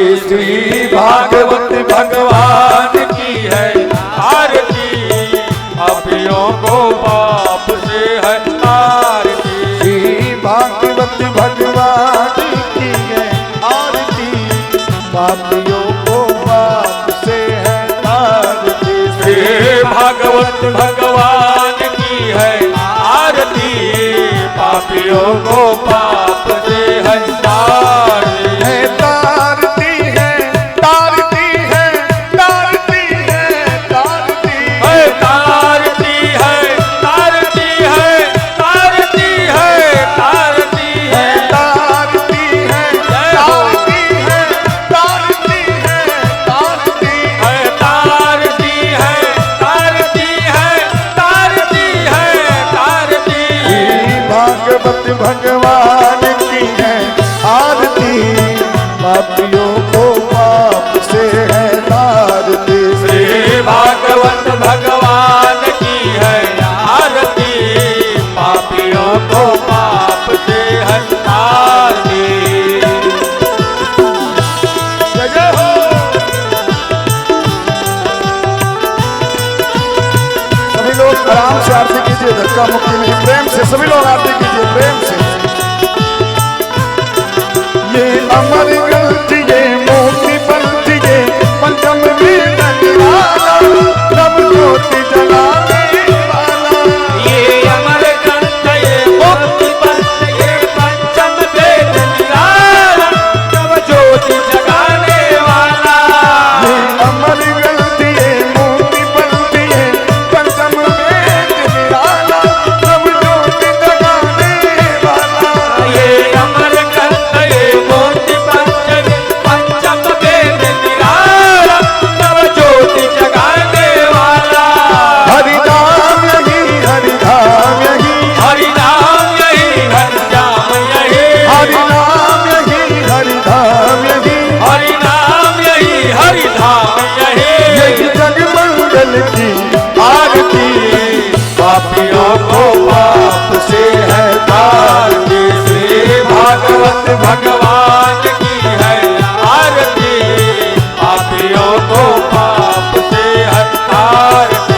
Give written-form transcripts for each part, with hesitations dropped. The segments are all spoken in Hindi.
श्री भागवत भगवान की है आरती, पापियों को पाप से है आरती। श्री भागवत भगवान की है आरती, पापियों को पाप से है आरती। श्री भागवत भगवान की है आरती, पापियों को पाप से है तारती। तारती है, तारती है, तारती है, तारती है, तारती है, तारती है, तारती है, तारती है, तारती है, तारती है, तारती है, तारती है, तारती है, तारती है, तारती है, तारती है। भागवत भगवान की है आरती, पापियों को पाप से है तारती। श्री भागवत भगवान की है आरती, पापियों को पाप से है तारती। जय जय हो। सभी लोग आराम से आरती कीजिए, धक्का मुक्की नहीं, प्रेम से सभी लोग आरती कीजिए, प्रेम से। ये अमर ग्रंथ ये मोती पंथ ये पंचम वेद निराला, नव ज्योति जलाने वाला। ये अमर ग्रंथ ये मोती पंथ ये पंचम वेद निराला, नव ज्योति जगाने वाला। ये अमर ग्रंथ ये मोती पंथ ये पंचम वेद निराला, नव ज्योति जगाने वाला। ये अमर ग्रंथ ये मोती पंथ ये पंचम वेद निराला, नव ज्योति जगाने वाला। हरि नाम यही, हरि धाम यही, हरि नाम यही, हरि नाम यही, हरि नाम यही, हरि धाम यही, हरि नाम यही, हरि धाम यही। यही जग मंगल की आरती, पापियों को पाप से है तारती। श्री भागवत भगवान की है आरती, पापियों को पाप से है तारती।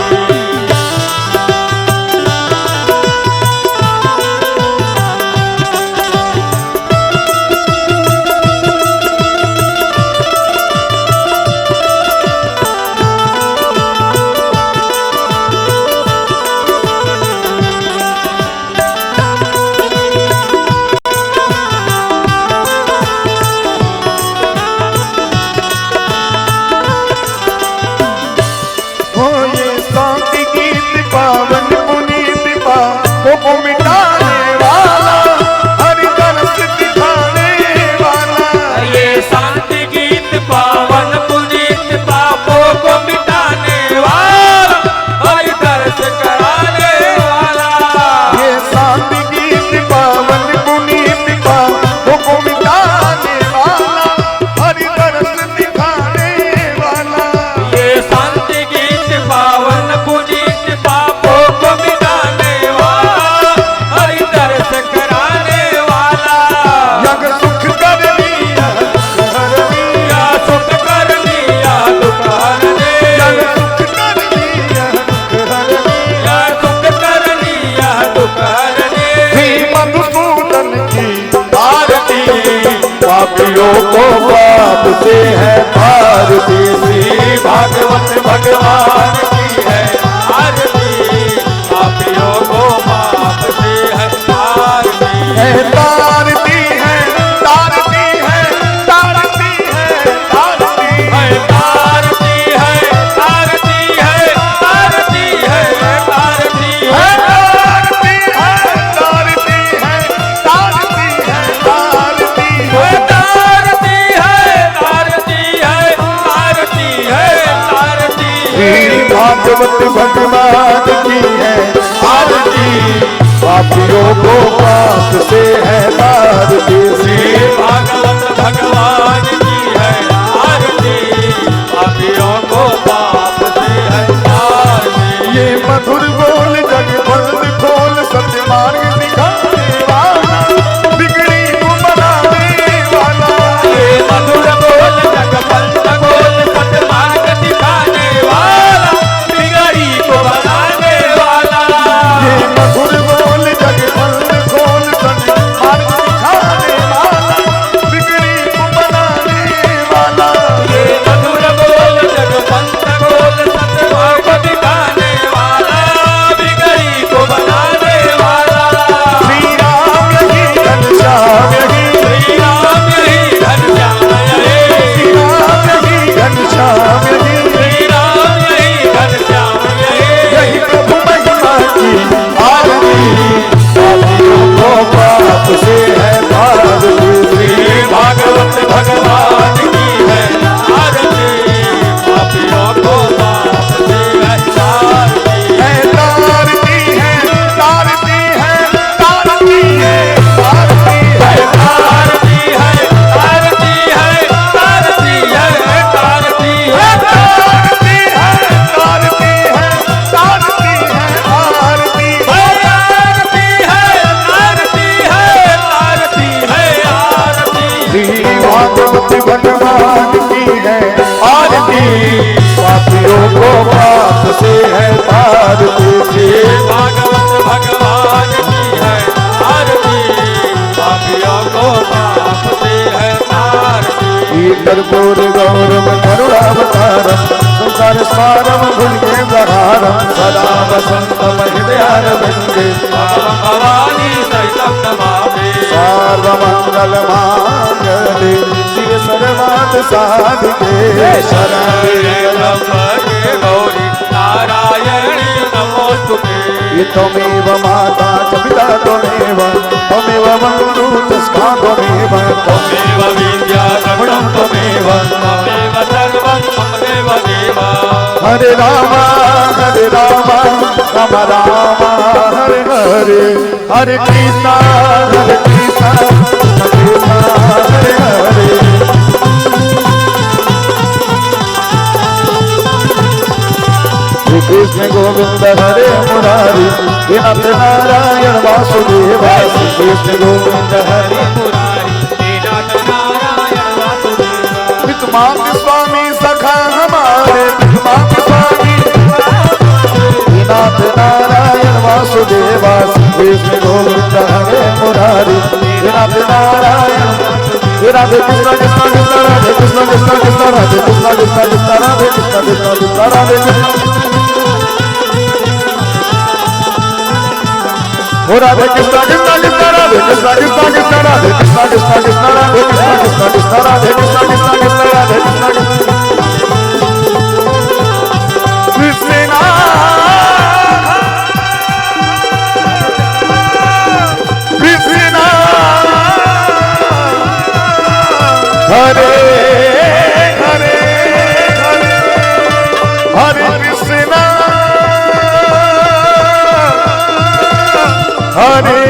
हो ये शांति गीत पावन पुनीत पापों को मिटाने वाला, हरि दरस दिखाने वाला। ये शांति गीत पावन पुनीत पापों को मिटाने वाला, हरि दर्श कराने वाला। ये शांति गीत पावन पुनीत पापों को मिटाने वाला, हरि दरस दिखाने वाला। ये शांति गीत पावन पुनीत पापों को मिटाने वाला, हरि दर्श कराने वाला। यज्ञ सुख कर लिया, हर लिया, या सुख कर लिया दुख हर दे, यज्ञ सुख कर लिया, हर लिया। या सुख कर लिया दुख हर दे। श्री मधुसूदन की आरती, पापियों को पाप से है तारती। श्री भागवत भगवान की है आरती, पापियों को पाप से है तारती। है तारती है, तारती है, तारती है, तारती है। है तारती है, तारती है, तारती है, तारती है। तारती है, तारती है, तारती है, तारती है। है तारती है, तारती है, तारती है, तारती है। श्री भागवत भगवान की है आरती, पापियों को पाप से है तारती। श्री भागवत भगवान की है आरती, पापियों को पाप से है तारती। ये मधुर बोल जग बंद खोल, सत्य मार्ग दिखाने वाला, बिगड़ी को बनाने वाला। ये मधुर बोल जग पापियों को पाप से है तार दीजिए। भागवत भगवान की है आरती, पापियों को पाप से है तार दी। कर्पूर गौरव करुणावतारम संसार सारम भुजगे प्रहारम सदा वसंतम हृदयारविंदे भवानी सहितं नमामि। सर्वमंगल मांगल्ये शिव सर्वार्थ साधिके शरण्ये त्र्यंबके गौरी नारायणी नमोस्तुते। ये त्वमेव माता च पिता त्वमेव त्वमेव बन्धु च सखा त्वमेव त्वमेव विद्या द्रविणं त्वमेव त्वमेव सर्वं मम देव देव। हरे राम राम राम हरे हरे हरे कृष्णा कृष्णा हरे हरे। श्री कृष्ण गोविंद हरे मुरारी हे नाथ नारायण वासुदेव। श्री कृष्ण गोविंद हरे मुरारी हे नाथ नारायण वासुदेव। पितृमात स्वामी सखा हमारे पितृमात स्वामी हे नाथ नारायण वासुदेव। श्री कृष्ण गोविंद हरे मुरारी हे नाथ नारायण हे राधे कृष्ण कृष्ण कृष्ण राधे कृष्ण कृष्ण कृष्ण राधे कृष्ण कृष्ण कृष्ण राधे कृष्ण कृष्ण कृष्ण राधे कृष्ण। ओ राधे कृष्ण कृष्ण कृष्ण राधे कृष्ण कृष्ण कृष्ण राधे कृष्ण कृष्ण कृष्ण राधे कृष्ण कृष्ण कृष्ण राधे कृष्ण कृष्ण कृष्ण राधे कृष्ण कृष्ण। कृष्णा कृष्णा हरे हरे हरे हरे कृष्णा हरे